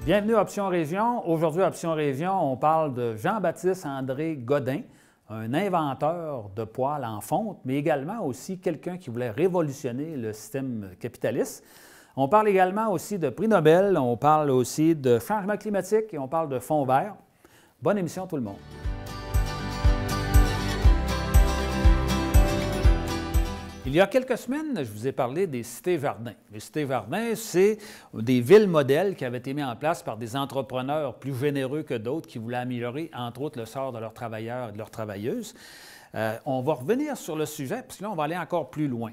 Bienvenue à Option Région. Aujourd'hui, à Option Région, on parle de Jean-Baptiste André Godin, un inventeur de poêles en fonte, mais également aussi quelqu'un qui voulait révolutionner le système capitaliste. On parle également aussi de prix Nobel, on parle aussi de changement climatique et on parle de fonds verts. Bonne émission tout le monde. Il y a quelques semaines, je vous ai parlé des cités-jardins. Les cités-jardins, c'est des villes modèles qui avaient été mises en place par des entrepreneurs plus généreux que d'autres qui voulaient améliorer, entre autres, le sort de leurs travailleurs et de leurs travailleuses. On va revenir sur le sujet, parce que là, on va aller encore plus loin.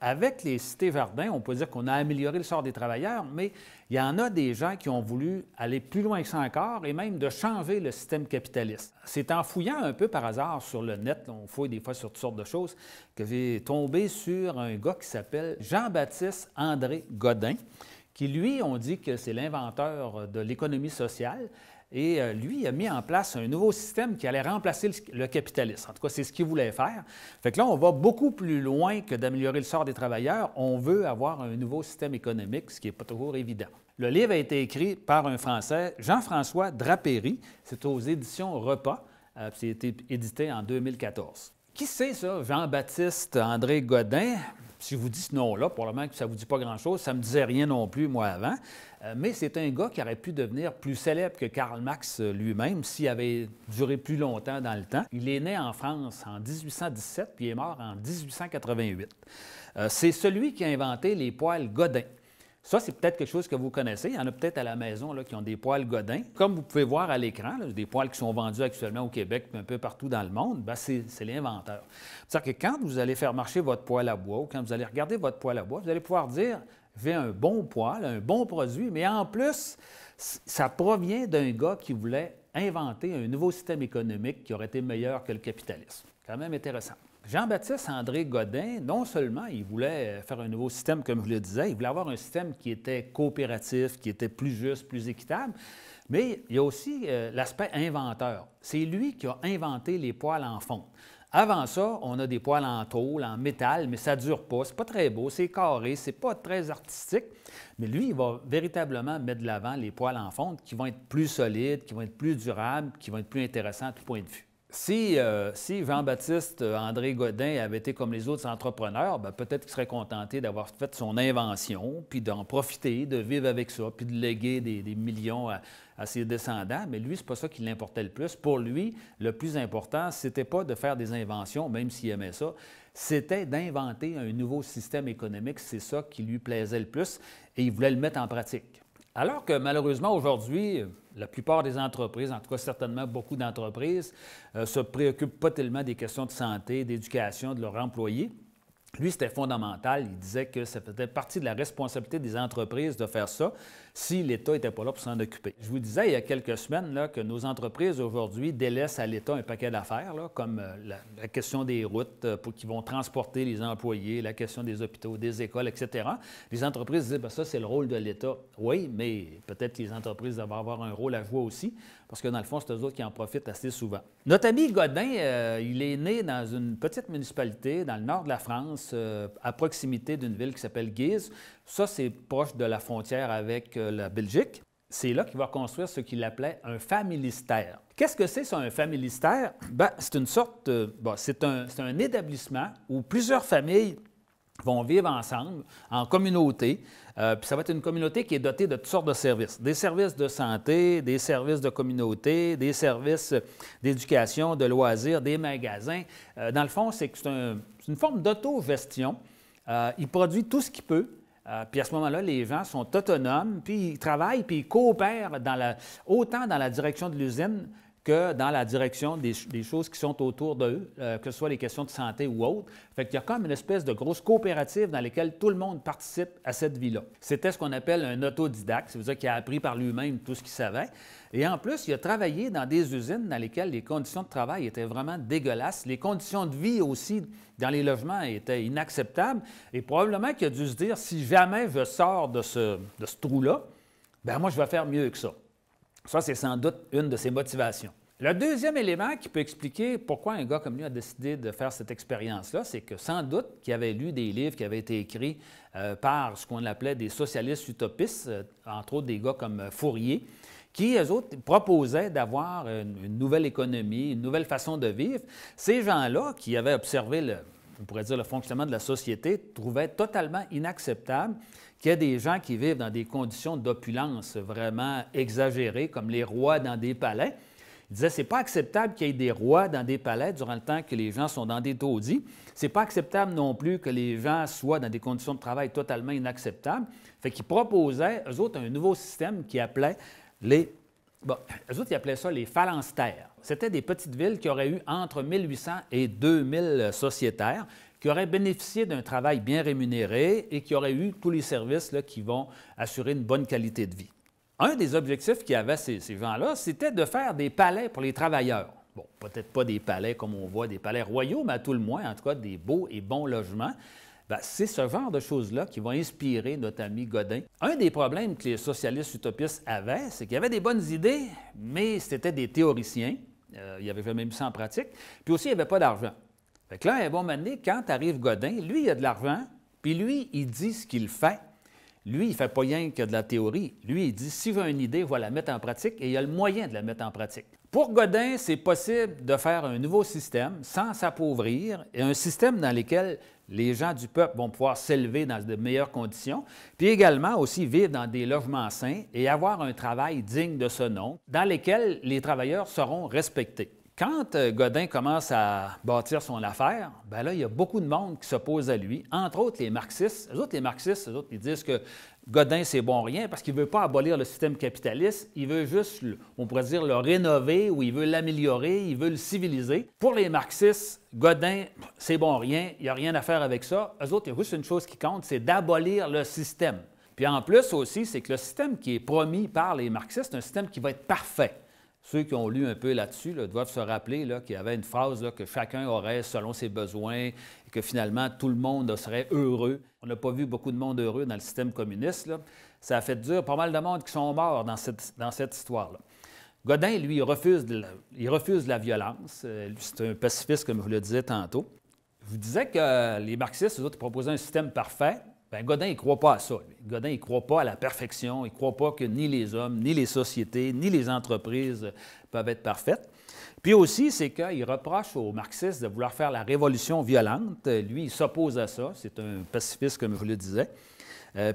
Avec les cités-jardins, on peut dire qu'on a amélioré le sort des travailleurs, mais il y en a des gens qui ont voulu aller plus loin que ça encore et même de changer le système capitaliste. C'est en fouillant un peu par hasard sur le net, on fouille des fois sur toutes sortes de choses, que j'ai tombé sur un gars qui s'appelle Jean-Baptiste André Godin, qui, lui, on dit que c'est l'inventeur de l'économie sociale. Et lui, il a mis en place un nouveau système qui allait remplacer le capitalisme. En tout cas, c'est ce qu'il voulait faire. Fait que là, on va beaucoup plus loin que d'améliorer le sort des travailleurs. On veut avoir un nouveau système économique, ce qui n'est pas toujours évident. Le livre a été écrit par un Français, Jean-François Drapéry. C'est aux éditions Repas. Ça a été édité en 2014. Qui c'est ça, Jean-Baptiste André Godin? Si je vous dis ce nom-là, probablement que ça ne vous dit pas grand-chose, ça ne me disait rien non plus, moi, avant. Mais c'est un gars qui aurait pu devenir plus célèbre que Karl Marx lui-même s'il avait duré plus longtemps dans le temps. Il est né en France en 1817 puis il est mort en 1888. C'est celui qui a inventé les poêles Godin. Ça, c'est peut-être quelque chose que vous connaissez. Il y en a peut-être à la maison là, qui ont des poêles Godin. Comme vous pouvez voir à l'écran, des poêles qui sont vendus actuellement au Québec et un peu partout dans le monde, c'est l'inventeur. C'est-à-dire que quand vous allez faire marcher votre poêle à bois ou quand vous allez regarder votre poêle à bois, vous allez pouvoir dire « j'ai un bon poêle, un bon produit », mais en plus, ça provient d'un gars qui voulait inventer un nouveau système économique qui aurait été meilleur que le capitalisme. Quand même intéressant. Jean-Baptiste André Godin, non seulement il voulait faire un nouveau système, comme je le disais, il voulait avoir un système qui était coopératif, qui était plus juste, plus équitable, mais il y a aussi l'aspect inventeur. C'est lui qui a inventé les poêles en fonte. Avant ça, on a des poêles en tôle, en métal, mais ça ne dure pas, c'est pas très beau, c'est carré, c'est pas très artistique. Mais lui, il va véritablement mettre de l'avant les poêles en fonte qui vont être plus solides, qui vont être plus durables, qui vont être plus intéressants à tout point de vue. Si Jean-Baptiste André Godin avait été comme les autres entrepreneurs, peut-être qu'il serait contenté d'avoir fait son invention, puis d'en profiter, de vivre avec ça, puis de léguer des millions à ses descendants. Mais lui, ce n'est pas ça qui l'importait le plus. Pour lui, le plus important, ce n'était pas de faire des inventions, même s'il aimait ça, c'était d'inventer un nouveau système économique. C'est ça qui lui plaisait le plus et il voulait le mettre en pratique. Alors que malheureusement, aujourd'hui, la plupart des entreprises, en tout cas certainement beaucoup d'entreprises, ne se préoccupent pas tellement des questions de santé, d'éducation de leurs employés. Lui, c'était fondamental. Il disait que ça faisait partie de la responsabilité des entreprises de faire ça si l'État n'était pas là pour s'en occuper. Je vous disais il y a quelques semaines là, que nos entreprises aujourd'hui délaissent à l'État un paquet d'affaires, comme la question des routes qui vont transporter les employés, la question des hôpitaux, des écoles, etc. Les entreprises disaient ça, c'est le rôle de l'État. Oui, mais peut-être que les entreprises doivent avoir un rôle à jouer aussi, parce que dans le fond, c'est eux autres qui en profitent assez souvent. Notre ami Godin, il est né dans une petite municipalité dans le nord de la France, à proximité d'une ville qui s'appelle Guise. Ça, c'est proche de la frontière avec la Belgique. C'est là qu'il va construire ce qu'il appelait un familistère. Qu'est-ce que c'est, ça, un familistère? C'est une sorte, c'est un établissement où plusieurs familles vont vivre ensemble, en communauté. Puis ça va être une communauté qui est dotée de toutes sortes de services. Des services de santé, des services de communauté, des services d'éducation, de loisirs, des magasins. Dans le fond, c'est une forme d'autogestion. Il produit tout ce qu'il peut. Puis à ce moment-là, les gens sont autonomes, puis ils travaillent, puis ils coopèrent autant dans la direction de l'usine que dans la direction des choses qui sont autour d'eux, que ce soit les questions de santé ou autres. Fait qu'il y a comme une espèce de grosse coopérative dans laquelle tout le monde participe à cette vie-là. C'était ce qu'on appelle un autodidacte, ça veut dire qu'il a appris par lui-même tout ce qu'il savait. Et en plus, il a travaillé dans des usines dans lesquelles les conditions de travail étaient vraiment dégueulasses. Les conditions de vie aussi dans les logements étaient inacceptables. Et probablement qu'il a dû se dire, si jamais je sors de ce trou-là, moi, je vais faire mieux que ça. Ça, c'est sans doute une de ses motivations. Le deuxième élément qui peut expliquer pourquoi un gars comme lui a décidé de faire cette expérience-là, c'est que sans doute qu'il avait lu des livres qui avaient été écrits par ce qu'on appelait des socialistes utopistes, entre autres des gars comme Fourier, qui, eux autres, proposaient d'avoir une nouvelle économie, une nouvelle façon de vivre. Ces gens-là, qui avaient observé, on pourrait dire, le fonctionnement de la société, trouvaient totalement inacceptable qu'il y ait des gens qui vivent dans des conditions d'opulence vraiment exagérées, comme les rois dans des palais. Ils disaient, c'est pas acceptable qu'il y ait des rois dans des palais durant le temps que les gens sont dans des taudis. C'est pas acceptable non plus que les gens soient dans des conditions de travail totalement inacceptables. Fait qu'ils proposaient, eux autres, un nouveau système qu'ils appelaient eux autres, ils appelaient ça les phalanstères. C'était des petites villes qui auraient eu entre 1800 et 2000 sociétaires, qui auraient bénéficié d'un travail bien rémunéré et qui auraient eu tous les services là, qui vont assurer une bonne qualité de vie. Un des objectifs qu'avaient ces gens-là, c'était de faire des palais pour les travailleurs. Bon, peut-être pas des palais comme on voit, des palais royaux, mais à tout le moins, en tout cas, des beaux et bons logements. Bien, c'est ce genre de choses-là qui vont inspirer notre ami Godin. Un des problèmes que les socialistes utopistes avaient, c'est qu'il y avait des bonnes idées, mais c'était des théoriciens. Il n'y avait jamais mis ça en pratique. Puis aussi, il n'y avait pas d'argent. Fait que là, à un bon moment donné, quand arrive Godin, lui, il a de l'argent, puis lui, il dit ce qu'il fait. Lui, il ne fait pas rien que de la théorie. Lui, il dit, s'il veut une idée, il va la mettre en pratique et il a le moyen de la mettre en pratique. Pour Godin, c'est possible de faire un nouveau système sans s'appauvrir et un système dans lequel les gens du peuple vont pouvoir s'élever dans de meilleures conditions, puis également aussi vivre dans des logements sains et avoir un travail digne de ce nom, dans lesquels les travailleurs seront respectés. Quand Godin commence à bâtir son affaire, bien là, il y a beaucoup de monde qui s'oppose à lui, entre autres les marxistes. Les marxistes, ils disent que Godin, c'est bon rien parce qu'il ne veut pas abolir le système capitaliste, il veut juste, on pourrait dire, le rénover ou il veut l'améliorer, il veut le civiliser. Pour les marxistes, Godin, c'est bon rien, il n'y a rien à faire avec ça. Eux autres, il y a juste une chose qui compte, c'est d'abolir le système. Puis en plus aussi, c'est que le système qui est promis par les marxistes, c'est un système qui va être parfait. Ceux qui ont lu un peu là-dessus doivent se rappeler qu'il y avait une phrase que chacun aurait selon ses besoins et que finalement tout le monde serait heureux. On n'a pas vu beaucoup de monde heureux dans le système communiste. Là. Ça a fait dur pas mal de monde qui sont morts dans cette histoire-là. Godin, lui, il refuse la violence. C'est un pacifiste, comme je vous le disais tantôt. Je vous disais que les marxistes, eux autres, proposaient un système parfait. Bien, Godin, il ne croit pas à ça. Lui. Godin, il ne croit pas à la perfection. Il ne croit pas que ni les hommes, ni les sociétés, ni les entreprises peuvent être parfaites. Puis aussi, c'est qu'il reproche aux marxistes de vouloir faire la révolution violente. Lui, il s'oppose à ça. C'est un pacifiste, comme je vous le disais.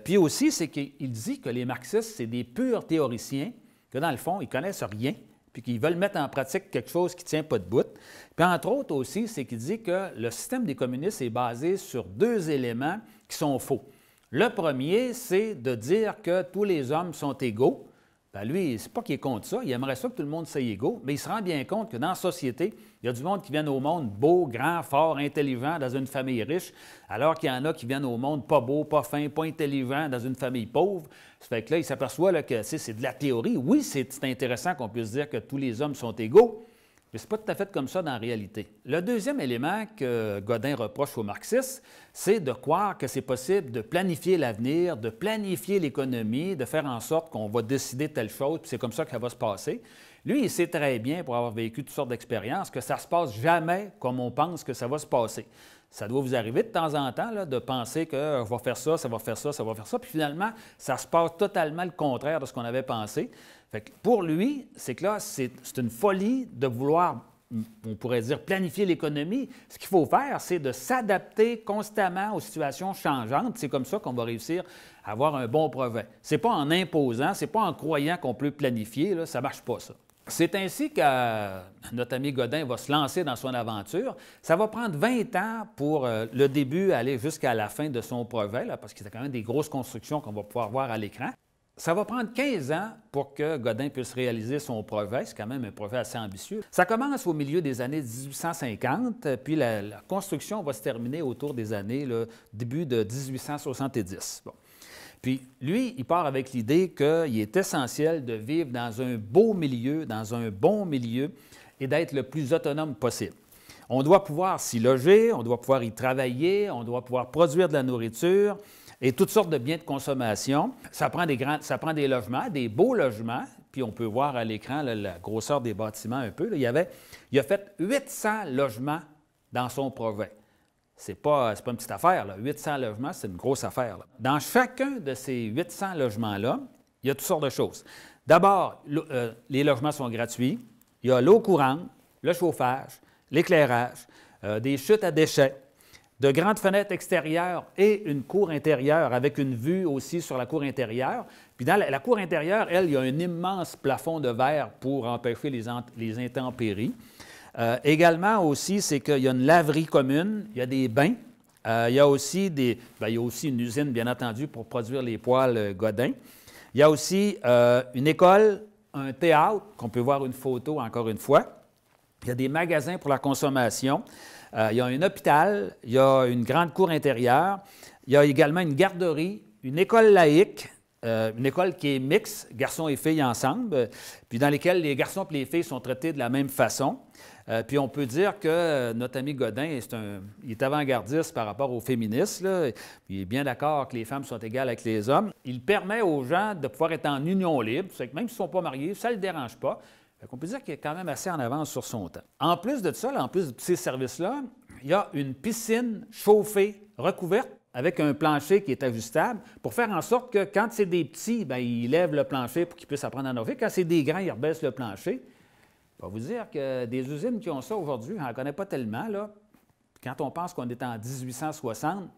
Puis aussi, c'est qu'il dit que les marxistes, c'est des purs théoriciens, que dans le fond, ils ne connaissent rien, puis qu'ils veulent mettre en pratique quelque chose qui ne tient pas de bout. Puis entre autres aussi, c'est qu'il dit que le système des communistes est basé sur deux éléments qui sont faux. Le premier, c'est de dire que tous les hommes sont égaux. Bien, lui, c'est pas qu'il est contre ça, il aimerait ça que tout le monde soit égaux, mais il se rend bien compte que dans la société, il y a du monde qui vient au monde beau, grand, fort, intelligent, dans une famille riche, alors qu'il y en a qui viennent au monde pas beau, pas fin, pas intelligent, dans une famille pauvre. Ça fait que là, il s'aperçoit là, que c'est de la théorie. Oui, c'est intéressant qu'on puisse dire que tous les hommes sont égaux, mais ce n'est pas tout à fait comme ça dans la réalité. Le deuxième élément que Godin reproche aux marxistes, c'est de croire que c'est possible de planifier l'avenir, de planifier l'économie, de faire en sorte qu'on va décider telle chose, puis c'est comme ça que ça va se passer. Lui, il sait très bien, pour avoir vécu toutes sortes d'expériences, que ça ne se passe jamais comme on pense que ça va se passer. Ça doit vous arriver de temps en temps là, de penser que va faire ça, ça va faire ça, ça va faire ça, puis finalement, ça se passe totalement le contraire de ce qu'on avait pensé. Fait que pour lui, c'est que là, c'est une folie de vouloir, on pourrait dire, planifier l'économie. Ce qu'il faut faire, c'est de s'adapter constamment aux situations changeantes. C'est comme ça qu'on va réussir à avoir un bon projet. Ce n'est pas en imposant, ce n'est pas en croyant qu'on peut planifier, là, ça ne marche pas, ça. C'est ainsi que notre ami Godin va se lancer dans son aventure. Ça va prendre 20 ans pour le début aller jusqu'à la fin de son projet, là, parce qu'il y a quand même des grosses constructions qu'on va pouvoir voir à l'écran. Ça va prendre 15 ans pour que Godin puisse réaliser son projet. C'est quand même un projet assez ambitieux. Ça commence au milieu des années 1850, puis la construction va se terminer autour des années, début de 1870. Bon. Puis lui, il part avec l'idée qu'il est essentiel de vivre dans un beau milieu, dans un bon milieu, et d'être le plus autonome possible. On doit pouvoir s'y loger, on doit pouvoir y travailler, on doit pouvoir produire de la nourriture, et toutes sortes de biens de consommation. Ça prend des logements, des beaux logements, puis on peut voir à l'écran là, la grosseur des bâtiments un peu. Là. Il a fait 800 logements dans son projet. C'est pas une petite affaire, là. 800 logements, c'est une grosse affaire. Là. Dans chacun de ces 800 logements-là, il y a toutes sortes de choses. D'abord, les logements sont gratuits. Il y a l'eau courante, le chauffage, l'éclairage, des chutes à déchets, de grandes fenêtres extérieures et une cour intérieure avec une vue aussi sur la cour intérieure. Puis dans la cour intérieure, elle, il y a un immense plafond de verre pour empêcher les intempéries. Également aussi, c'est qu'il y a une laverie commune, il y a des bains, il y a aussi une usine, bien entendu, pour produire les poêles Godin. Il y a aussi une école, un théâtre, qu'on peut voir une photo encore une fois. Il y a des magasins pour la consommation. Il y a un hôpital, il y a une grande cour intérieure. Il y a également une garderie, une école laïque, une école qui est mixte, garçons et filles ensemble, puis dans lesquelles les garçons et les filles sont traités de la même façon. Puis on peut dire que notre ami Godin, il est avant-gardiste par rapport aux féministes. Là. Il est bien d'accord que les femmes sont égales avec les hommes. Il permet aux gens de pouvoir être en union libre, c'est que même s'ils ne sont pas mariés, ça ne le dérange pas. On peut dire qu'il est quand même assez en avance sur son temps. En plus de ça, en plus de ces services-là, il y a une piscine chauffée, recouverte, avec un plancher qui est ajustable, pour faire en sorte que quand c'est des petits, bien, ils lèvent le plancher pour qu'ils puissent apprendre à nager. Quand c'est des grands, ils rebaissent le plancher. Je vais vous dire que des usines qui ont ça aujourd'hui, on n'en connaît pas tellement. Là. Quand on pense qu'on est en 1860,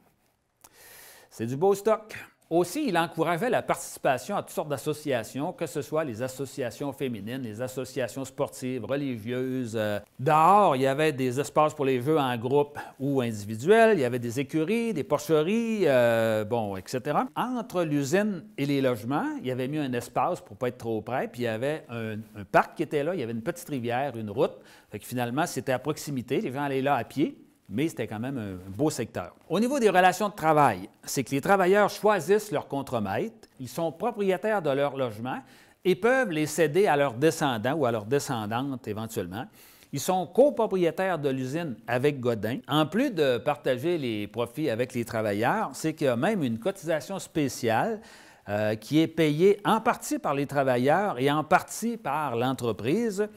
c'est du beau stock. Aussi, il encourageait la participation à toutes sortes d'associations, que ce soit les associations féminines, les associations sportives, religieuses. Dehors, il y avait des espaces pour les jeux en groupe ou individuels, il y avait des écuries, des porcheries, etc. Entre l'usine et les logements, il y avait mis un espace pour ne pas être trop près, puis il y avait un parc qui était là, il y avait une petite rivière, une route. Fait que finalement, c'était à proximité, les gens allaient là à pied. Mais c'était quand même un beau secteur. Au niveau des relations de travail, c'est que les travailleurs choisissent leur contremaître, ils sont propriétaires de leur logement et peuvent les céder à leurs descendants ou à leurs descendantes éventuellement. Ils sont copropriétaires de l'usine avec Godin. En plus de partager les profits avec les travailleurs, c'est qu'il y a même une cotisation spéciale qui est payée en partie par les travailleurs et en partie par l'entreprise.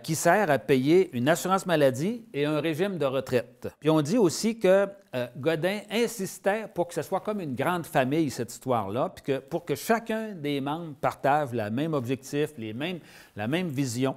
Qui sert à payer une assurance maladie et un régime de retraite. Puis on dit aussi que Godin insistait pour que ce soit comme une grande famille, cette histoire-là, puis que pour que chacun des membres partage le même objectif, la même vision,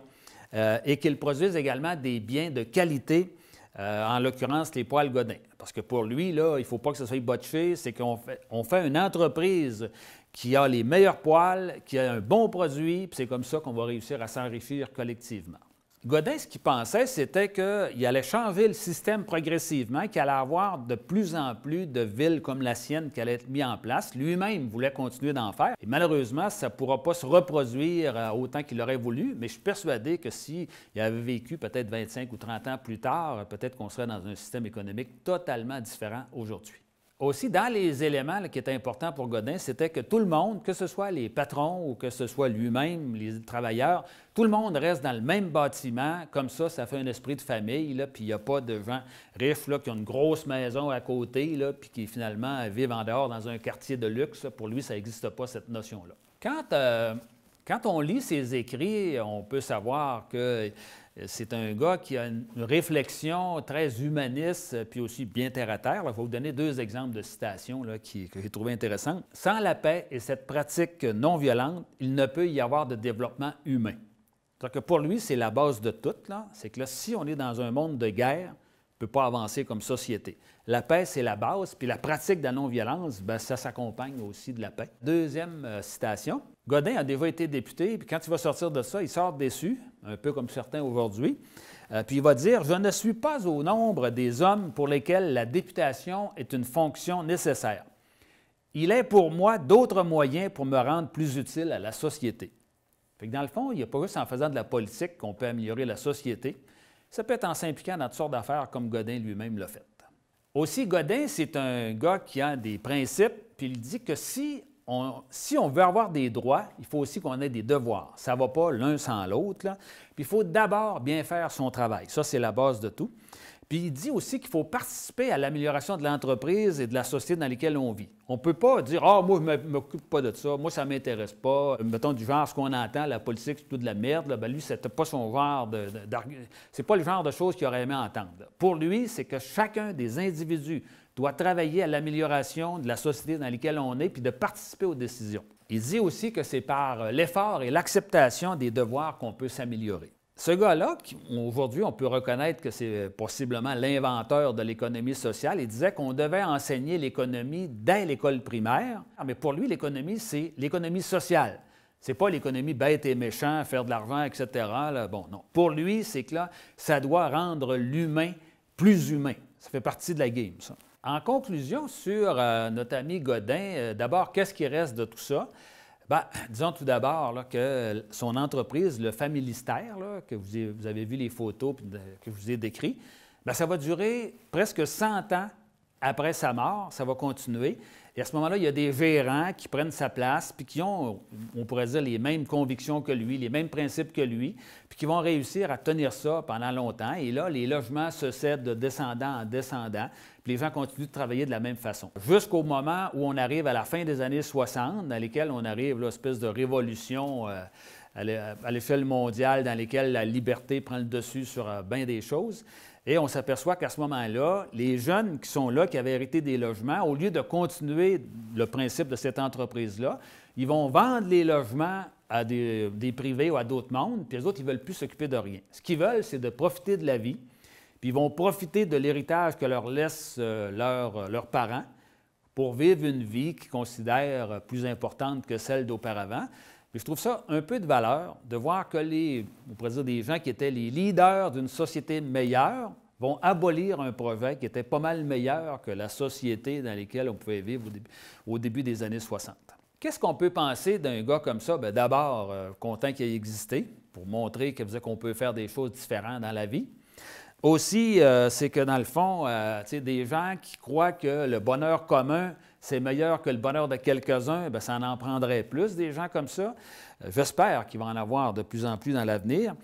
et qu'ils produisent également des biens de qualité, en l'occurrence les poêles Godin. Parce que pour lui, là, il ne faut pas que ce soit botché, c'est qu'on fait une entreprise qui a les meilleurs poêles, qui a un bon produit, puis c'est comme ça qu'on va réussir à s'enrichir collectivement. Godin, ce qu'il pensait, c'était qu'il allait changer le système progressivement, qu'il allait avoir de plus en plus de villes comme la sienne qui allaient être mises en place. Lui-même voulait continuer d'en faire. Et malheureusement, ça ne pourra pas se reproduire autant qu'il aurait voulu, mais je suis persuadé que s'il avait vécu peut-être 25 ou 30 ans plus tard, peut-être qu'on serait dans un système économique totalement différent aujourd'hui. Aussi, dans les éléments là, qui étaient importants pour Godin, c'était que tout le monde, que ce soit les patrons ou que ce soit lui-même, les travailleurs, tout le monde reste dans le même bâtiment. Comme ça fait un esprit de famille, là, puis il n'y a pas de gens riches là, qui ont une grosse maison à côté, là, puis qui finalement vivent en dehors dans un quartier de luxe. Pour lui, ça n'existe pas, cette notion-là. Quand on lit ses écrits, on peut savoir que c'est un gars qui a une réflexion très humaniste, puis aussi bien terre-à-terre. Je vais vous donner deux exemples de citations là, que j'ai trouvées intéressantes. « Sans la paix et cette pratique non violente, il ne peut y avoir de développement humain. » C'est-à-dire que pour lui, c'est la base de tout. C'est que là, si on est dans un monde de guerre, on ne peut pas avancer comme société. La paix, c'est la base, puis la pratique de la non-violence, bien, ça s'accompagne aussi de la paix. Deuxième citation. Godin a déjà été député, puis quand il va sortir de ça, il sort déçu, un peu comme certains aujourd'hui, puis il va dire « Je ne suis pas au nombre des hommes pour lesquels la députation est une fonction nécessaire. Il est pour moi d'autres moyens pour me rendre plus utile à la société. » Fait que dans le fond, il n'y a pas juste en faisant de la politique qu'on peut améliorer la société. Ça peut être en s'impliquant dans toutes sortes d'affaires comme Godin lui-même l'a fait. Aussi, Godin, c'est un gars qui a des principes, puis il dit que si on veut avoir des droits, il faut aussi qu'on ait des devoirs. Ça ne va pas l'un sans l'autre. Puis il faut d'abord bien faire son travail. Ça, c'est la base de tout. Puis il dit aussi qu'il faut participer à l'amélioration de l'entreprise et de la société dans laquelle on vit. On ne peut pas dire « Ah, moi, je ne m'occupe pas de ça, moi, ça ne m'intéresse pas. » Mettons du genre, ce qu'on entend, la politique, c'est tout de la merde. Là, bien, lui, ce n'était pas son genre c'est pas le genre de choses qu'il aurait aimé entendre. Pour lui, c'est que chacun des individus doit travailler à l'amélioration de la société dans laquelle on est puis de participer aux décisions. Il dit aussi que c'est par l'effort et l'acceptation des devoirs qu'on peut s'améliorer. Ce gars-là, aujourd'hui, on peut reconnaître que c'est possiblement l'inventeur de l'économie sociale, il disait qu'on devait enseigner l'économie dès l'école primaire, mais pour lui, l'économie, c'est l'économie sociale. Ce n'est pas l'économie bête et méchant, faire de l'argent, etc. Là. Bon, non. Pour lui, c'est que là, ça doit rendre l'humain plus humain. Ça fait partie de la game, ça. En conclusion, sur notre ami Godin, d'abord, qu'est-ce qui reste de tout ça? Bien, disons tout d'abord là, que son entreprise, le Familistère, là, que vous avez vu les photos que je vous ai décrites, bien, ça va durer presque 100 ans après sa mort, ça va continuer. Et à ce moment-là, il y a des gérants qui prennent sa place, puis qui ont, on pourrait dire, les mêmes convictions que lui, les mêmes principes que lui, puis qui vont réussir à tenir ça pendant longtemps. Et là, les logements se cèdent de descendant en descendant, puis les gens continuent de travailler de la même façon. Jusqu'au moment où on arrive à la fin des années 60, dans lesquelles on arrive à une espèce de révolution à l'échelle mondiale, dans lesquelles la liberté prend le dessus sur bien des choses. Et on s'aperçoit qu'à ce moment-là, les jeunes qui sont là, qui avaient hérité des logements, au lieu de continuer le principe de cette entreprise-là, ils vont vendre les logements à des privés ou à d'autres mondes, puis les autres, ils ne veulent plus s'occuper de rien. Ce qu'ils veulent, c'est de profiter de la vie, puis ils vont profiter de l'héritage que leur laissent leurs parents pour vivre une vie qu'ils considèrent plus importante que celle d'auparavant. Puis je trouve ça un peu de valeur de voir que on pourrait dire des gens qui étaient les leaders d'une société meilleure vont abolir un projet qui était pas mal meilleur que la société dans laquelle on pouvait vivre au début des années 60. Qu'est-ce qu'on peut penser d'un gars comme ça? Bien, d'abord, content qu'il ait existé pour montrer qu'on peut faire des choses différentes dans la vie. Aussi, c'est que dans le fond, des gens qui croient que le bonheur commun, c'est meilleur que le bonheur de quelques-uns, bien, ça en prendrait plus, des gens comme ça. J'espère qu'il va en avoir de plus en plus dans l'avenir.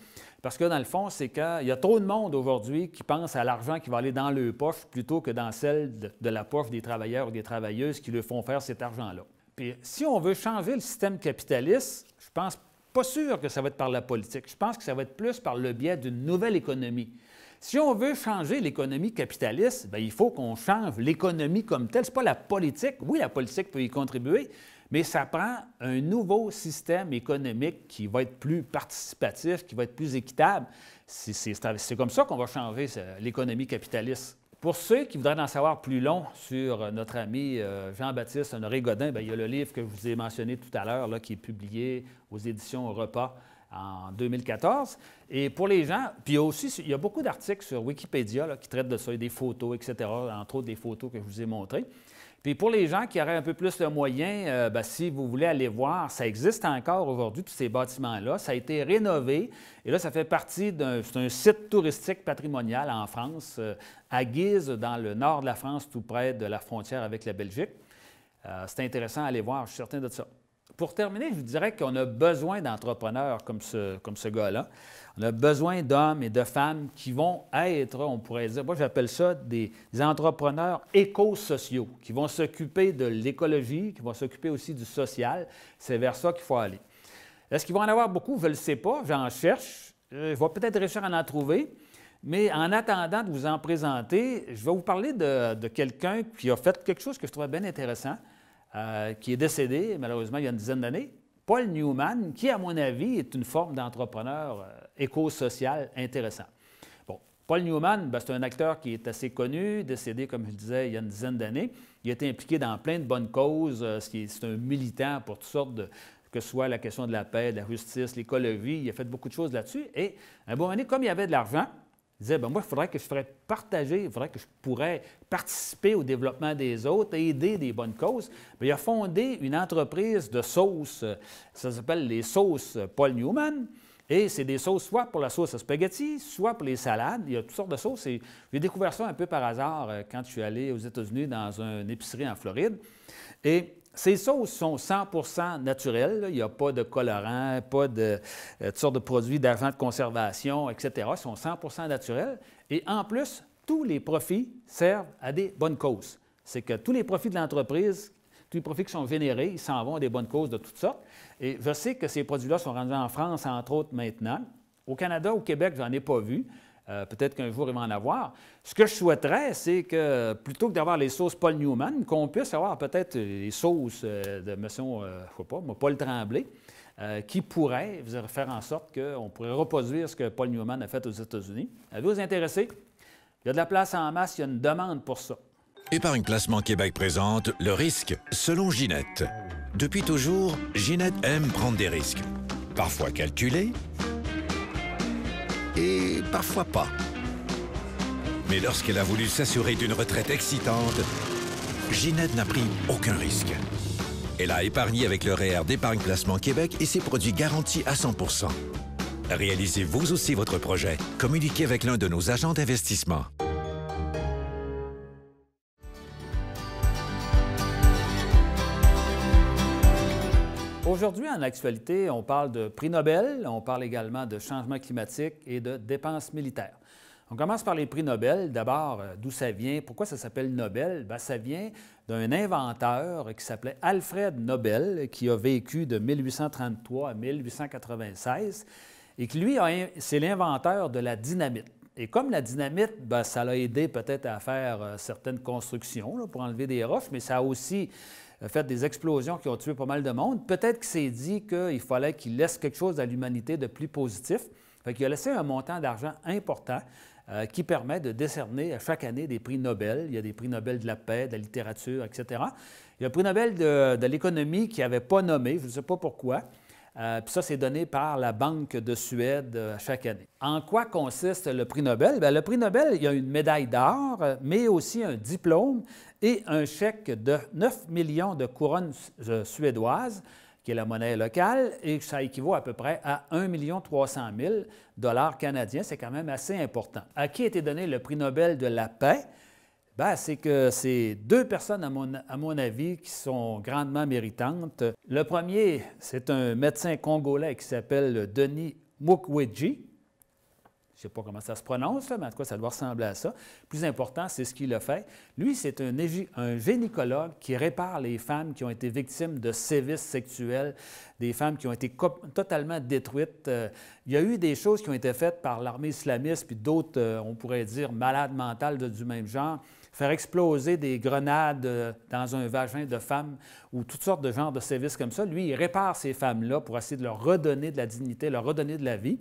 Parce que dans le fond, c'est qu'il y a trop de monde aujourd'hui qui pense à l'argent qui va aller dans leur poche plutôt que dans celle de la poche des travailleurs ou des travailleuses qui leur font faire cet argent-là. Puis si on veut changer le système capitaliste, je pense pas sûr que ça va être par la politique. Je pense que ça va être plus par le biais d'une nouvelle économie. Si on veut changer l'économie capitaliste, bien, il faut qu'on change l'économie comme telle. Ce n'est pas la politique. Oui, la politique peut y contribuer, mais ça prend un nouveau système économique qui va être plus participatif, qui va être plus équitable. C'est comme ça qu'on va changer l'économie capitaliste. Pour ceux qui voudraient en savoir plus long sur notre ami Jean-Baptiste Honoré Godin, bien, il y a le livre que je vous ai mentionné tout à l'heure, qui est publié aux éditions Repas en 2014. Et pour les gens, puis il y a beaucoup d'articles sur Wikipédia qui traitent de ça, des photos, etc., entre autres des photos que je vous ai montrées. Puis pour les gens qui auraient un peu plus de moyens, si vous voulez aller voir, ça existe encore aujourd'hui, tous ces bâtiments-là. Ça a été rénové et là, ça fait partie d'un site touristique patrimonial en France, à Guise, dans le nord de la France, tout près de la frontière avec la Belgique. C'est intéressant à aller voir, je suis certain de ça. Pour terminer, je vous dirais qu'on a besoin d'entrepreneurs comme ce gars-là. On a besoin d'hommes et de femmes qui vont être, on pourrait dire, moi j'appelle ça des entrepreneurs éco-sociaux, qui vont s'occuper de l'écologie, qui vont s'occuper aussi du social. C'est vers ça qu'il faut aller. Est-ce qu'il va en avoir beaucoup? Je ne le sais pas, j'en cherche. Je vais peut-être réussir à en trouver. Mais en attendant de vous en présenter, je vais vous parler de quelqu'un qui a fait quelque chose que je trouvais bien intéressant. Qui est décédé, malheureusement, il y a une dizaine d'années, Paul Newman, qui, à mon avis, est une forme d'entrepreneur éco-social intéressant. Bon, Paul Newman, c'est un acteur qui est assez connu, décédé, comme je disais, il y a une dizaine d'années. Il a été impliqué dans plein de bonnes causes. C'est un militant pour toutes sortes que ce soit la question de la paix, de la justice, l'écologie. Il a fait beaucoup de choses là-dessus. Et à un bon moment donné, comme il y avait de l'argent, il disait, moi, il faudrait que je ferais partager, il faudrait que je pourrais participer au développement des autres, aider des bonnes causes. Bien, il a fondé une entreprise de sauces, ça s'appelle les sauces Paul Newman, et c'est des sauces soit pour la sauce à spaghetti, soit pour les salades. Il y a toutes sortes de sauces. J'ai découvert ça un peu par hasard quand je suis allé aux États-Unis dans une épicerie en Floride. Et ces sauces sont 100% naturelles. Il n'y a pas de colorants, pas de toutes sortes de produits d'agents de conservation, etc. Ils sont 100% naturels. Et en plus, tous les profits servent à des bonnes causes. C'est que tous les profits de l'entreprise, tous les profits qui sont générés, ils s'en vont à des bonnes causes de toutes sortes. Et je sais que ces produits-là sont rendus en France, entre autres, maintenant. Au Canada, au Québec, je n'en ai pas vu. Peut-être qu'un jour, il va en avoir. Ce que je souhaiterais, c'est que plutôt que d'avoir les sauces Paul Newman, qu'on puisse avoir peut-être les sauces de, mettons, je ne sais pas, Paul Tremblay, qui pourraient faire en sorte qu'on pourrait reproduire ce que Paul Newman a fait aux États-Unis. Avez-vous intéressé? Il y a de la place en masse, il y a une demande pour ça. Épargne Placement Québec présente le risque selon Ginette. Depuis toujours, Ginette aime prendre des risques. Parfois calculés et parfois pas. Mais lorsqu'elle a voulu s'assurer d'une retraite excitante, Ginette n'a pris aucun risque. Elle a épargné avec le REER d'Épargne Placement Québec et ses produits garantis à 100%. Réalisez vous aussi votre projet. Communiquez avec l'un de nos agents d'investissement. Aujourd'hui, en actualité, on parle de prix Nobel, on parle également de changement climatique et de dépenses militaires. On commence par les prix Nobel. D'abord, d'où ça vient? Pourquoi ça s'appelle Nobel? Bien, ça vient d'un inventeur qui s'appelait Alfred Nobel, qui a vécu de 1833 à 1896 et qui, lui, c'est l'inventeur de la dynamite. Et comme la dynamite, bien, ça l'a aidé peut-être à faire certaines constructions là, pour enlever des roches, mais ça a aussi fait des explosions qui ont tué pas mal de monde. Peut-être qu'il s'est dit qu'il fallait qu'il laisse quelque chose à l'humanité de plus positif. Fait qu'il a laissé un montant d'argent important qui permet de décerner à chaque année des prix Nobel. Il y a des prix Nobel de la paix, de la littérature, etc. Il y a un prix Nobel de l'économie qui n'avait pas nommé, je ne sais pas pourquoi. Puis ça, c'est donné par la Banque de Suède chaque année. En quoi consiste le prix Nobel? Bien, le prix Nobel, il y a une médaille d'or, mais aussi un diplôme et un chèque de 9 millions de couronnes suédoises, qui est la monnaie locale, et ça équivaut à peu près à 1 300 000 $ canadiens. C'est quand même assez important. À qui a été donné le prix Nobel de la paix? Bien, c'est que c'est deux personnes, à mon avis, qui sont grandement méritantes. Le premier, c'est un médecin congolais qui s'appelle Denis Mukwege. Je ne sais pas comment ça se prononce, mais en tout cas, ça doit ressembler à ça. Le plus important, c'est ce qu'il a fait. Lui, c'est un gynécologue qui répare les femmes qui ont été victimes de sévices sexuels, des femmes qui ont été totalement détruites. Il y a eu des choses qui ont été faites par l'armée islamiste, puis d'autres, on pourrait dire, malades mentales du même genre. Faire exploser des grenades dans un vagin de femmes ou toutes sortes de genres de sévices comme ça. Lui, il répare ces femmes-là pour essayer de leur redonner de la dignité, leur redonner de la vie.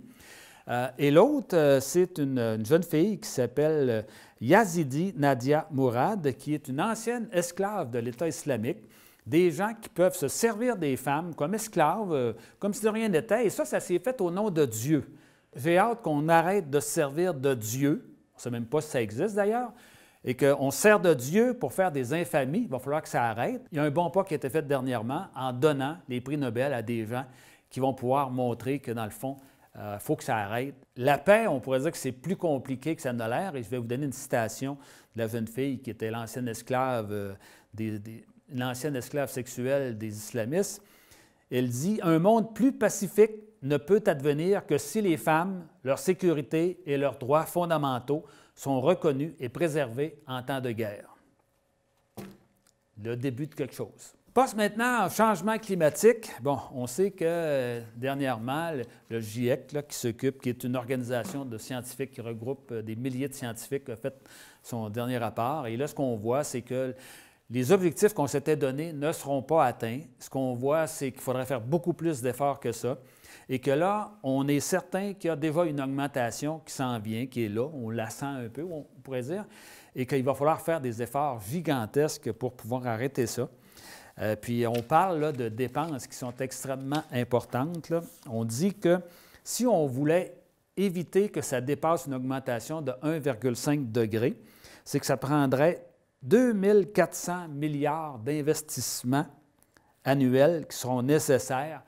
Et l'autre, c'est une jeune fille qui s'appelle Yazidi Nadia Mourad, qui est une ancienne esclave de l'État islamique, des gens qui peuvent se servir des femmes comme esclaves, comme si de rien n'était, et ça s'est fait au nom de Dieu. J'ai hâte qu'on arrête de se servir de Dieu, on ne sait même pas si ça existe d'ailleurs, et qu'on sert de Dieu pour faire des infamies, il va falloir que ça arrête. Il y a un bon pas qui a été fait dernièrement en donnant les prix Nobel à des gens qui vont pouvoir montrer que, dans le fond, il faut que ça arrête. La paix, on pourrait dire que c'est plus compliqué que ça ne l'air, et je vais vous donner une citation de la jeune fille qui était l'ancienne esclave, l'ancienne esclave sexuelle des islamistes. Elle dit « Un monde plus pacifique ne peut advenir que si les femmes, leur sécurité et leurs droits fondamentaux sont reconnus et préservés en temps de guerre. » Le début de quelque chose. Passe maintenant au changement climatique. Bon, on sait que dernièrement, le GIEC, là, qui est une organisation de scientifiques qui regroupe des milliers de scientifiques, a fait son dernier rapport. Et là, ce qu'on voit, c'est que les objectifs qu'on s'était donnés ne seront pas atteints. Ce qu'on voit, c'est qu'il faudrait faire beaucoup plus d'efforts que ça. Et que là, on est certain qu'il y a déjà une augmentation qui s'en vient, qui est là. On la sent un peu, on pourrait dire. Et qu'il va falloir faire des efforts gigantesques pour pouvoir arrêter ça. Puis on parle là, de dépenses qui sont extrêmement importantes, là. On dit que si on voulait éviter que ça dépasse une augmentation de 1,5 degré, c'est que ça prendrait 2 400 milliards d'investissements annuels qui seront nécessaires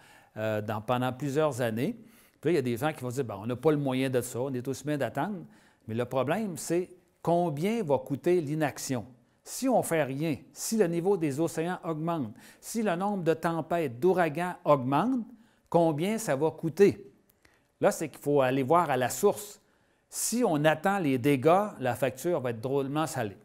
pendant plusieurs années. Puis là, il y a des gens qui vont dire, bien, on n'a pas le moyen de ça, on est aussi bien d'attendre. Mais le problème, c'est combien va coûter l'inaction? Si on ne fait rien, si le niveau des océans augmente, si le nombre de tempêtes, d'ouragans augmente, combien ça va coûter? Là, c'est qu'il faut aller voir à la source. Si on attend les dégâts, la facture va être drôlement salée.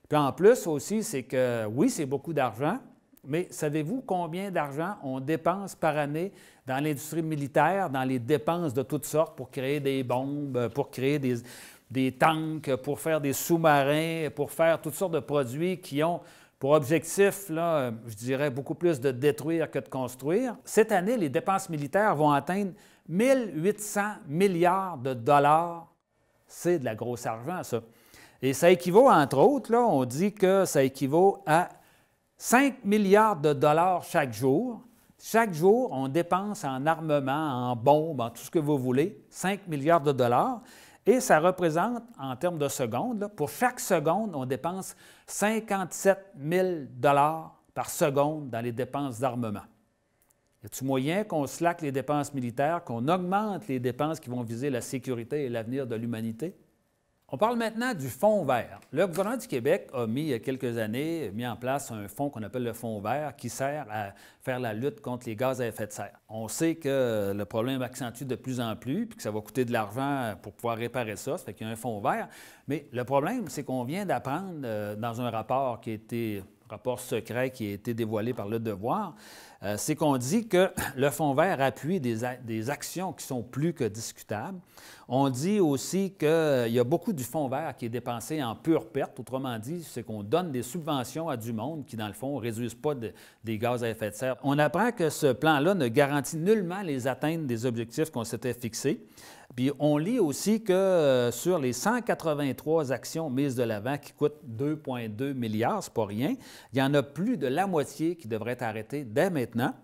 Puis en plus aussi, c'est que oui, c'est beaucoup d'argent, mais savez-vous combien d'argent on dépense par année dans l'industrie militaire, dans les dépenses de toutes sortes pour créer des bombes, pour créer des tanks, pour faire des sous-marins, pour faire toutes sortes de produits qui ont pour objectif, là, je dirais, beaucoup plus de détruire que de construire. Cette année, les dépenses militaires vont atteindre 1 800 milliards de dollars. C'est de la grosse argent, ça. Et ça équivaut, entre autres, là, on dit que ça équivaut à 5 milliards de dollars chaque jour. Chaque jour, on dépense en armement, en bombes, en tout ce que vous voulez, 5 milliards de dollars. Et ça représente, en termes de secondes, là, pour chaque seconde, on dépense 57 000 dollars par seconde dans les dépenses d'armement. Y a-t-il moyen qu'on slack les dépenses militaires, qu'on augmente les dépenses qui vont viser la sécurité et l'avenir de l'humanité? On parle maintenant du Fonds vert. Le gouvernement du Québec a mis, il y a quelques années, mis en place un fonds qu'on appelle le Fonds vert qui sert à faire la lutte contre les gaz à effet de serre. On sait que le problème accentue de plus en plus puis que ça va coûter de l'argent pour pouvoir réparer ça. Ça fait qu'il y a un Fonds vert. Mais le problème, c'est qu'on vient d'apprendre dans un rapport qui a été rapport secret qui a été dévoilé par Le Devoir, c'est qu'on dit que le Fonds vert appuie des actions qui sont plus que discutables. On dit aussi qu'il y a beaucoup du Fonds vert qui est dépensé en pure perte. Autrement dit, c'est qu'on donne des subventions à du monde qui, dans le fond, ne réduisent pas des gaz à effet de serre. On apprend que ce plan-là ne garantit nullement les atteintes des objectifs qu'on s'était fixés. Puis on lit aussi que sur les 183 actions mises de l'avant qui coûtent 2,2 milliards, c'est pas rien, il y en a plus de la moitié qui devraient être arrêtées dès maintenant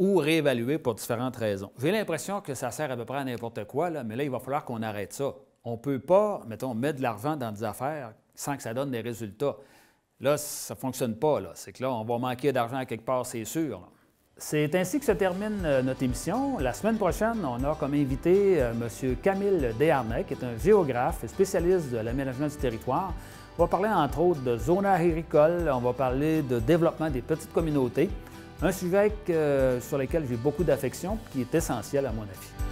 ou réévaluées pour différentes raisons. J'ai l'impression que ça sert à peu près à n'importe quoi, là, mais là, il va falloir qu'on arrête ça. On ne peut pas, mettons, mettre de l'argent dans des affaires sans que ça donne des résultats. Là, ça ne fonctionne pas. C'est que là, on va manquer d'argent à quelque part, c'est sûr. Là. C'est ainsi que se termine notre émission. La semaine prochaine, on a comme invité M. Camille Desharnais, qui est un géographe et spécialiste de l'aménagement du territoire. On va parler entre autres de zonage agricole, on va parler de développement des petites communautés, un sujet sur lequel j'ai beaucoup d'affection et qui est essentiel à mon avis.